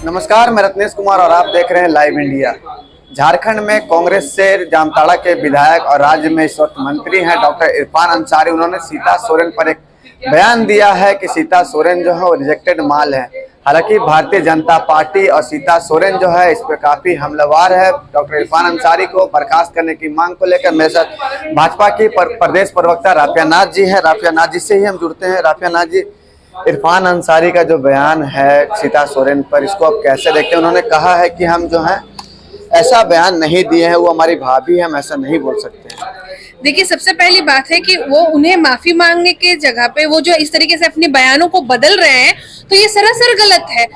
नमस्कार, मैं रत्नेश कुमार और आप देख रहे हैं लाइव इंडिया। झारखंड में कांग्रेस से जामताड़ा के विधायक और राज्य में इस वक्त मंत्री हैं डॉक्टर इरफान अंसारी। उन्होंने सीता सोरेन पर एक बयान दिया है कि सीता सोरेन जो है वो रिजेक्टेड माल है। हालांकि भारतीय जनता पार्टी और सीता सोरेन जो है इस पर काफी हमलावर है। डॉक्टर इरफान अंसारी को बर्खास्त करने की मांग को लेकर मेरे साथ भाजपा की प्रदेश प्रवक्ता राफिया नाथ जी है। राफिया नाथ जी से ही हम जुड़ते हैं। राफिया नाथ जी, इरफान अंसारी का जो बयान है सीता सोरेन पर, इसको आप कैसे देखते हैं? उन्होंने कहा है कि हम जो है ऐसा बयान नहीं दिए हैं, वो हमारी भाभी है, हम ऐसा नहीं बोल सकते हैं। देखिए, सबसे पहली बात है कि वो उन्हें माफी मांगने के जगह पे वो जो इस तरीके से अपने बयानों को बदल रहे हैं, तो ये सरासर गलत है।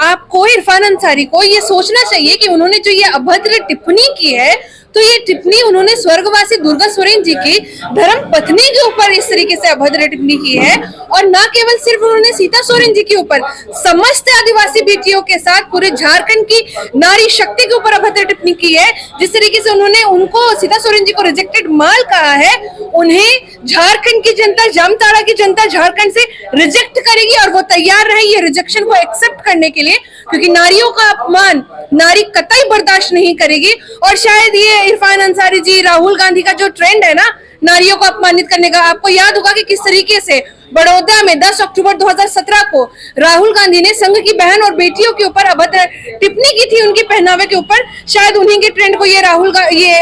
आपको इरफान अंसारी को ये सोचना चाहिए कि उन्होंने जो ये अभद्र टिप्पणी की है, तो ये टिप्पणी उन्होंने स्वर्गवासी दुर्गा सोरेन जी की धर्म पत्नी के ऊपर इस तरीके से अभद्र टिप्पणी की है, और न केवल सिर्फ उन्होंने सीता सोरेन जी के ऊपर, समस्त आदिवासी बेटियों के साथ पूरे झारखंड की नारी शक्ति के ऊपर अभद्र टिप्पणी की है। जिस तरीके से उन्होंने उनको, सीता सोरेन जी को रिजेक्टेड माल कहा है, उन्हें झारखंड की जनता, जामताड़ा की जनता झारखंड से रिजेक्ट करेगी और वो तैयार रहे ये रिजेक्शन को एक्सेप्ट करने के लिए, क्योंकि नारियों का अपमान नारी कतई बर्दाश्त नहीं करेगी। और शायद ये इरफान अंसारी जी, राहुल गांधी का जो ट्रेंड है ना नारियों को अपमानित करने का, आपको याद होगा कि किस तरीके से बड़ौदा में 10 अक्टूबर 2017 को राहुल गांधी ने संघ की बहन और बेटियों के ऊपर अभद्र टिप्पणी की थी, उनके पहनावे के ऊपर। शायद उन्हीं के ट्रेंड को ये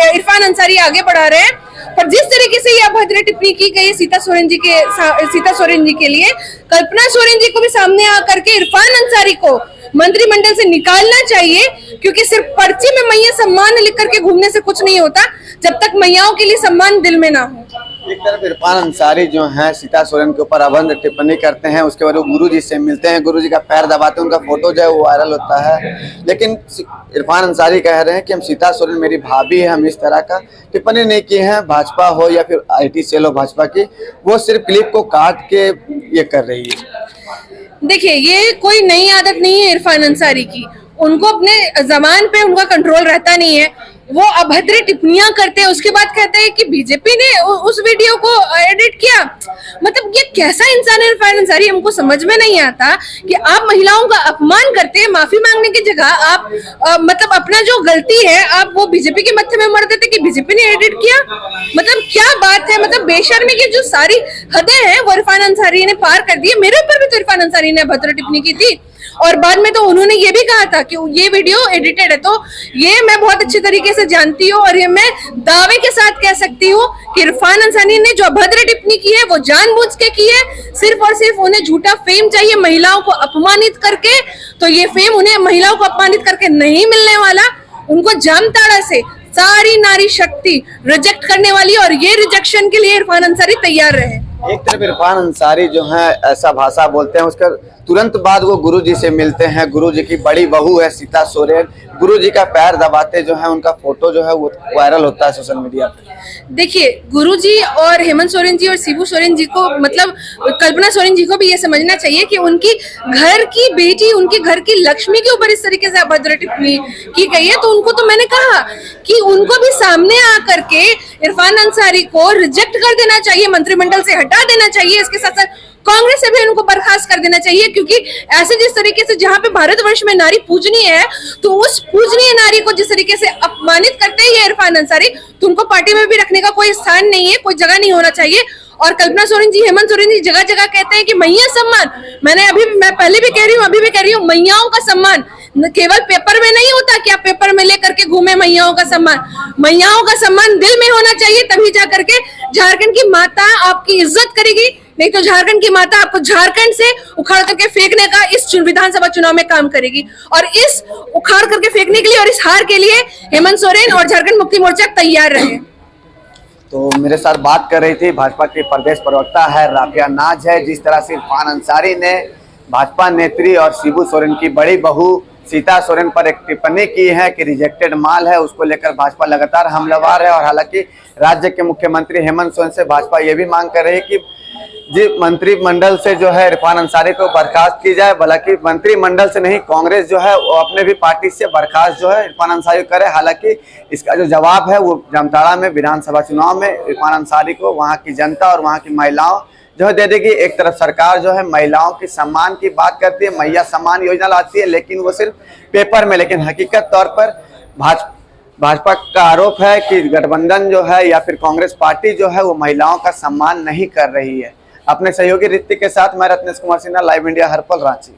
इरफान अंसारी आगे बढ़ा रहे हैं। पर जिस तरीके से ये अभद्र टिप्पणी की गई सीता सोरेन जी के लिए, कल्पना सोरेन जी को भी सामने आकर के इरफान अंसारी को मंत्रिमंडल से निकालना चाहिए, क्योंकि सिर्फ पर्ची में मैया सम्मान लिख करके घूमने से कुछ नहीं होता जब तक मैयाओं के लिए सम्मान दिल में ना हो। एक तरफ इरफान अंसारी जो हैं सीता सोरेन के ऊपर अभद्र टिप्पणी करते हैं, उसके बाद वो गुरु जी से मिलते हैं, गुरु जी का पैर दबाते हैं, उनका फोटो जो है वो वायरल होता है। लेकिन इरफान अंसारी कह रहे हैं कि हम सीता सोरेन मेरी भाभी है, हम इस तरह का टिप्पणी नहीं की है। भाजपा हो या फिर IT सेल हो भाजपा की, वो सिर्फ क्लिप को काट के ये कर रही है। देखिए, ये कोई नई आदत नहीं है इरफान अंसारी की। उनको अपने जबान पे उनका कंट्रोल रहता नहीं है। वो अभद्र टिप्पणियां करते हैं, उसके बाद कहते हैं कि बीजेपी ने उस वीडियो को एडिट किया। मतलब ये कैसा इंसान है इरफान अंसारी? हमको समझ में नहीं आता कि आप महिलाओं का अपमान करते हैं, माफी मांगने की जगह आप मतलब अपना जो गलती है आप वो बीजेपी के मत्थे में मर देते कि बीजेपी ने एडिट किया। मतलब क्या बात है? मतलब बेशर्मी की जो सारी हदें हैं वो इरफान अंसारी ने पार कर दी। मेरे ऊपर भी तो इरफान अंसारी ने अभद्र टिप्पणी की थी, और बाद में तो उन्होंने ये भी कहा था कि ये वीडियो एडिटेड है। तो ये मैं बहुत अच्छे तरीके से जानती हूँ, और ये मैं दावे के साथ कह सकती हूँ कि इरफान अंसारी ने जो अभद्र टिप्पणी की है वो जानबूझ के की है। सिर्फ और सिर्फ उन्हें झूठा फेम चाहिए महिलाओं को अपमानित करके, तो ये फेम उन्हें महिलाओं को अपमानित करके नहीं मिलने वाला। उनको जामताड़ा से सारी नारी शक्ति रिजेक्ट करने वाली, और ये रिजेक्शन के लिए इरफान अंसारी तैयार रहे। एक तरफ इरफान अंसारी जो है ऐसा भाषा बोलते हैं, उसका तुरंत बाद वो गुरुजी से मिलते हैं। गुरुजी की बड़ी बहू है सीता सोरेन, गुरुजी का पैर दबाते जो है उनका फोटो जो है वो वायरल होता है सोशल मीडिया पे। देखिए, गुरुजी और हेमंत सोरेन जी और शिबू सोरेन जी को, मतलब कल्पना सोरेन जी को भी ये समझना चाहिए कि उनकी घर की बेटी, उनके घर की लक्ष्मी के ऊपर इस तरीके से अभद्र टिप्पणी की गई है। तो उनको, तो मैंने कहा कि उनको भी सामने आकर के इरफान अंसारी को रिजेक्ट कर देना चाहिए, मंत्रिमंडल से हटा देना चाहिए। इसके साथ साथ कांग्रेस से भी उनको बर्खास्त कर देना चाहिए, क्योंकि ऐसे जिस तरीके से जहां पे भारतवर्ष में नारी पूजनीय है, तो उस पूजनीय नारी को जिस तरीके से अपमानित करते हैं ये इरफान अंसारी, तो उनको पार्टी में भी रखने का कोई स्थान नहीं है, कोई जगह नहीं होना चाहिए। और कल्पना सोरेन जी, हेमंत सोरेन जी जगह जगह कहते हैं कि मैया सम्मान। मैं पहले भी कह रही हूँ, अभी भी कह रही हूँ, मैयाओं का सम्मान केवल पेपर में नहीं होता कि आप पेपर में लेकर के घूमे मैयाओं का सम्मान। मैयाओं का सम्मान दिल में होना चाहिए, तभी जाकर के झारखंड की माता आपकी इज्जत करेगी। नहीं तो झारखंड की माता आपको झारखंड से उखाड़ करके फेंकने का इस विधानसभा चुनाव में काम करेगी। और इस उखाड़ करके फेंकने के लिए और इस हार के लिए हेमंत सोरेन और झारखंड मुक्ति मोर्चा तैयार रहे। तो मेरे साथ बात कर रही थी भाजपा के प्रदेश प्रवक्ता है राफिया नाथ है। जिस तरह से इरफान अंसारी ने भाजपा नेत्री और शिबू सोरेन की बड़ी बहू सीता सोरेन पर एक टिप्पणी की है कि रिजेक्टेड माल है, उसको लेकर भाजपा लगातार हमलावर है। और हालांकि राज्य के मुख्यमंत्री हेमंत सोरेन से भाजपा ये भी मांग कर रही है कि जी मंत्रिमंडल से जो है इरफान अंसारी को बर्खास्त की जाए। बल्कि मंत्रिमंडल से नहीं, कांग्रेस जो है वो अपने भी पार्टी से बर्खास्त जो है इरफान अंसारी करे। हालांकि इसका जो जवाब है वो जामताड़ा में विधानसभा चुनाव में इरफान अंसारी को वहां की जनता और वहां की महिलाओं जो है दे देगी। एक तरफ सरकार जो है महिलाओं की सम्मान की बात करती है, मैया सम्मान योजना लाती है, लेकिन वो सिर्फ पेपर में, लेकिन हकीकत तौर पर भाजपा का आरोप है कि गठबंधन जो है या फिर कांग्रेस पार्टी जो है वो महिलाओं का सम्मान नहीं कर रही है। अपने सहयोगी ऋतिक के साथ मैं रत्नेश कुमार सिन्हा, लाइव इंडिया, हर पल रांची।